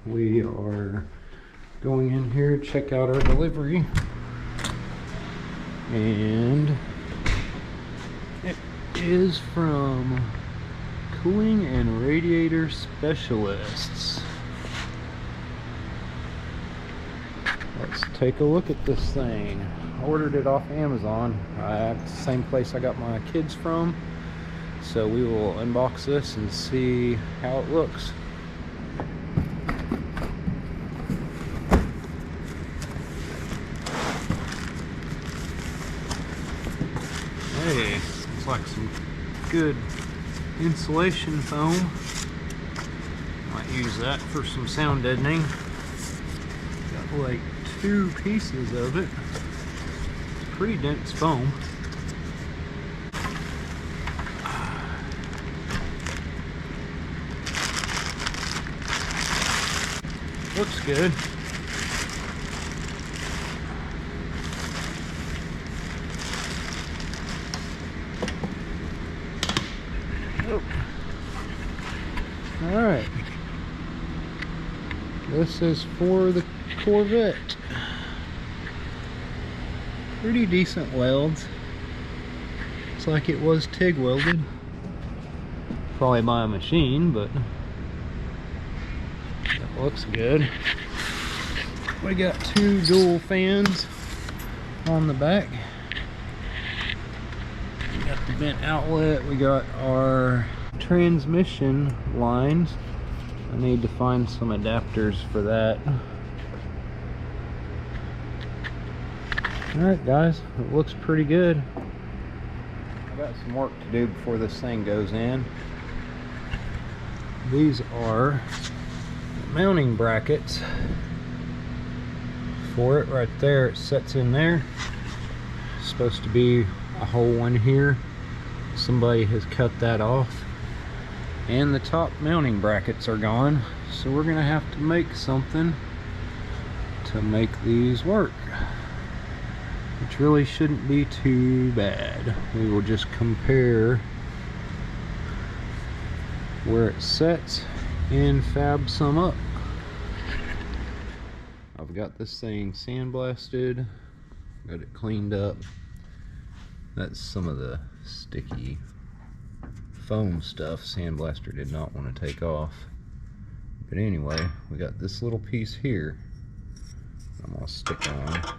We are going in here to check out our delivery, and it is from Cooling and Radiator Specialists. Let's take a look at this thing. I ordered it off Amazon. It's the same place I got my kids from. So we will unbox this and see how it looks. Hey, looks like some good insulation foam. Might use that for some sound deadening. Got like 2 pieces of it. It's pretty dense foam. Looks good. Oh. Alright. This is for the Corvette. Pretty decent welds. Looks like it was TIG welded. Probably by a machine, but that looks good. We got 2 dual fans on the back. We got the vent outlet. We got our transmission lines. I need to find some adapters for that. Alright guys, it looks pretty good. I got some work to do before this thing goes in. These are mounting brackets for it right there. It sets in there. It's supposed to be a hole in here. Somebody has cut that off. And the top mounting brackets are gone. So we're gonna have to make something to make these work, which really shouldn't be too bad. We will just compare where it sets and fab some up. I've got this thing sandblasted, got it cleaned up. That's some of the sticky foam stuff Sandblaster did not want to take off. But anyway, we got this little piece here I'm gonna stick on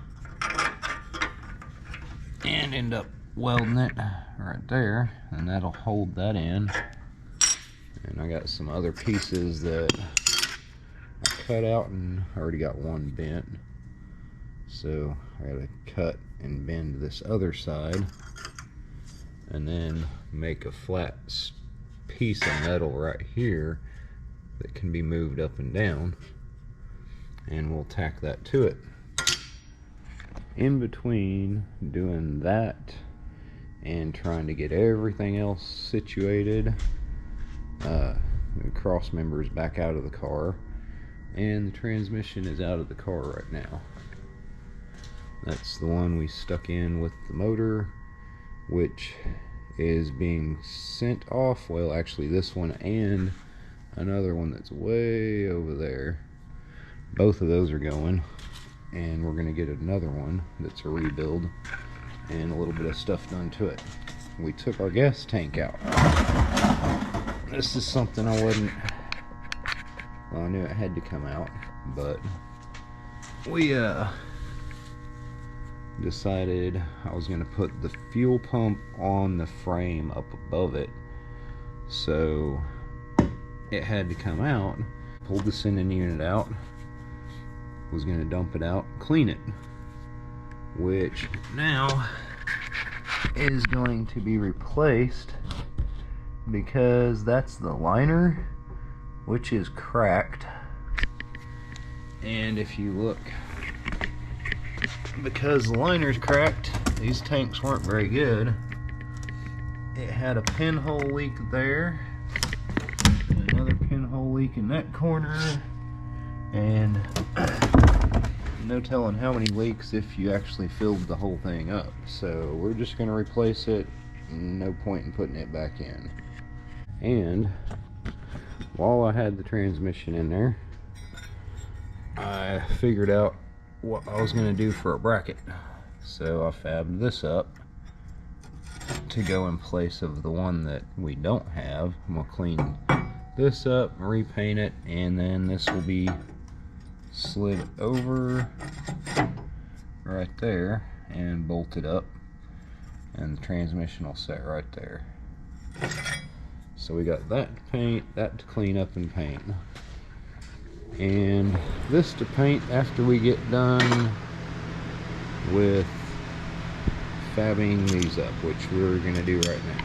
and end up welding it right there, and that'll hold that in. And I got some other pieces that I cut out, and I already got one bent, so I gotta cut and bend this other side and then make a flat piece of metal right here that can be moved up and down, and we'll tack that to it. In between doing that and trying to get everything else situated, the cross members back out of the car, and the transmission is out of the car right now. That's the one we stuck in with the motor, which is being sent off. Well, actually this one and another one that's way over there, both of those are going, and we're gonna get another one that's a rebuild and a little bit of stuff done to it. We took our gas tank out. This is something I wasn't, well, I knew it had to come out, but we decided I was going to put the fuel pump on the frame up above it, so it had to come out. Pulled the sending unit out, was going to dump it out, clean it, which now is going to be replaced because that's the liner, which is cracked. And if you look, because the liner's cracked, these tanks weren't very good. It had a pinhole leak there, another pinhole leak in that corner, and no telling how many leaks if you actually filled the whole thing up. So we're just going to replace it. No point in putting it back in. And while I had the transmission in there, I figured out what I was going to do for a bracket. So I fabbed this up to go in place of the one that we don't have. I'm going to clean this up, repaint it, and then this will be slid over right there and bolted up, and the transmission will set right there. So we got that to paint, that to clean up and paint, and this to paint after we get done with fabbing these up, which we're going to do right now.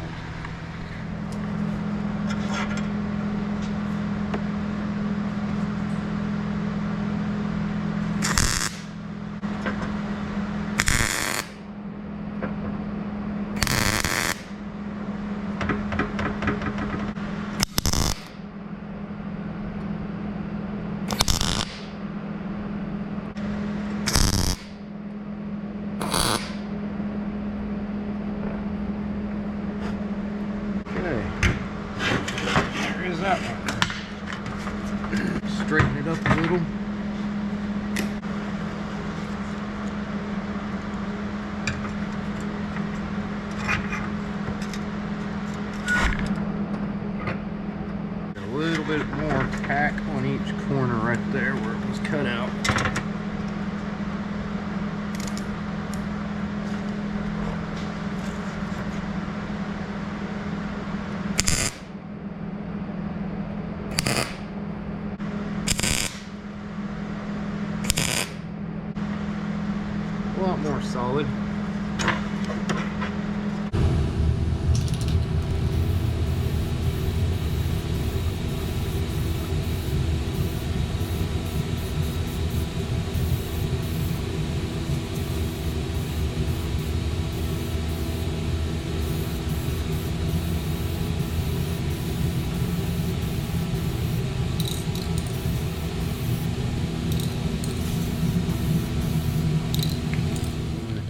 That one. Straighten it up a little. A little bit more tack on each corner right there where it was cut out. A lot more solid.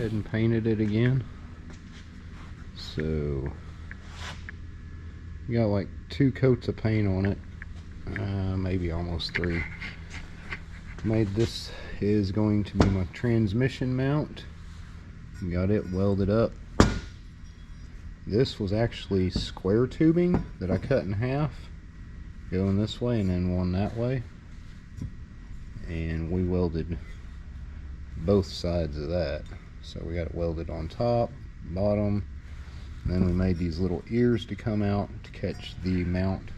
And painted it again. So you got like 2 coats of paint on it, maybe almost 3. Made this is going to be my transmission mount. Got it welded up. This was actually square tubing that I cut in half, going this way and then one that way, and we welded both sides of that. So we got it welded on top, bottom, and then we made these little ears to come out to catch the mount.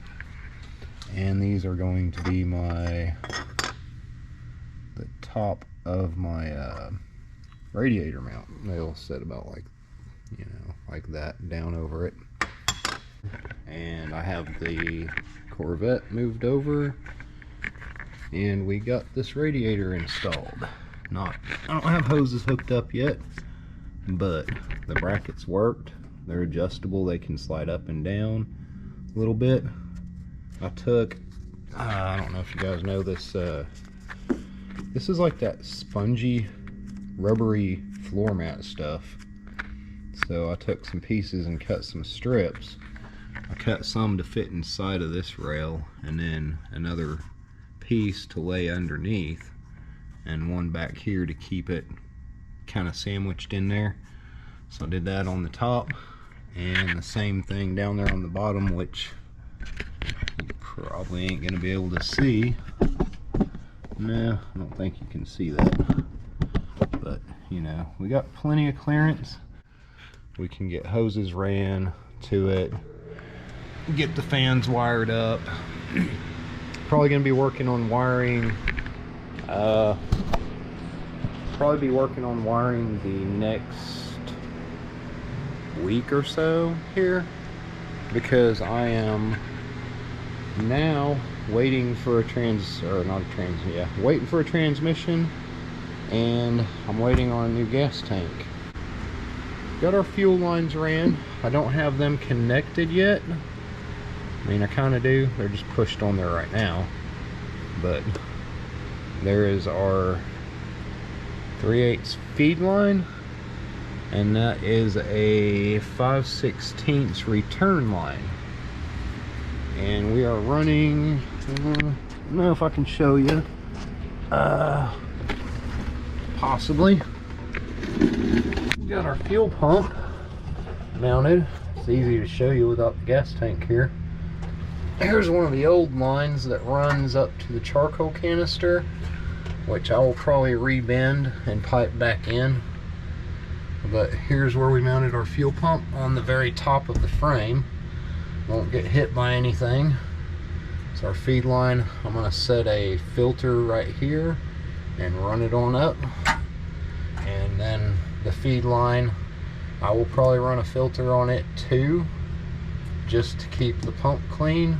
And these are going to be the top of my radiator mount. They'll sit about like, you know, like that down over it. And I have the Corvette moved over, and we got this radiator installed. I don't have hoses hooked up yet, but the brackets worked. They're adjustable, they can slide up and down a little bit. I took, I don't know if you guys know this, this is like that spongy, rubbery floor mat stuff. So I took some pieces and cut some strips. I cut some to fit inside of this rail, and then another piece to lay underneath, and one back here to keep it kind of sandwiched in there. So I did that on the top, and the same thing down there on the bottom, which you probably ain't gonna be able to see. No, I don't think you can see that, but you know, we got plenty of clearance. We can get hoses ran to it, get the fans wired up. Probably gonna be working on wiring the next week or so here, because I am now waiting for a waiting for a transmission, and I'm waiting on a new gas tank. Got our fuel lines ran. I don't have them connected yet. I mean, I kind of do. They're just pushed on there right now. But there is our 3/8 feed line, and that is a 5/16 return line. And we are running, I don't know if I can show you. Possibly. We got our fuel pump mounted. It's easy to show you without the gas tank here. Here's one of the old lines that runs up to the charcoal canister, which I will probably rebend and pipe back in. But here's where we mounted our fuel pump, on the very top of the frame. Won't get hit by anything. It's our feed line. I'm going to set a filter right here and run it on up. And then the feed line, I will probably run a filter on it too, just to keep the pump clean,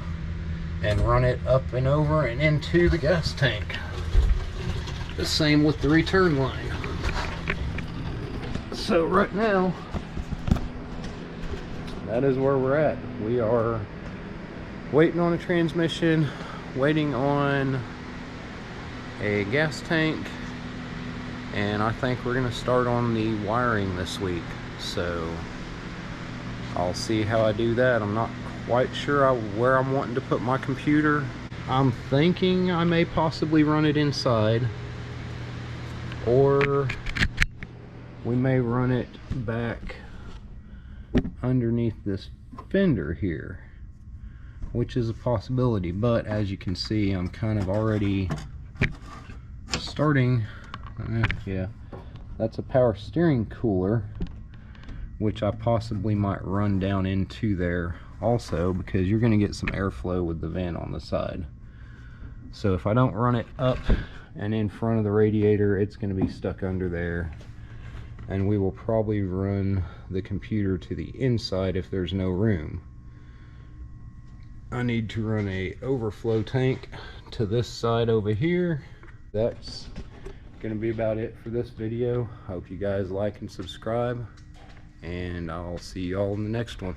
and run it up and over and into the gas tank. The same with the return line. So right now, that is where we're at. We are waiting on a transmission, waiting on a gas tank, and I think we're going to start on the wiring this week. So I'll see how I do that. I'm not quite sure where I'm wanting to put my computer. I'm thinking I may possibly run it inside, or we may run it back underneath this fender here, which is a possibility. But as you can see, I'm kind of already starting. Yeah, that's a power steering cooler, which I possibly might run down into there also, because you're going to get some airflow with the vent on the side. So if I don't run it up and in front of the radiator, it's going to be stuck under there, and we will probably run the computer to the inside if there's no room. I need to run a overflow tank to this side over here. That's going to be about it for this video. Hope you guys like and subscribe, and I'll see y'all in the next one.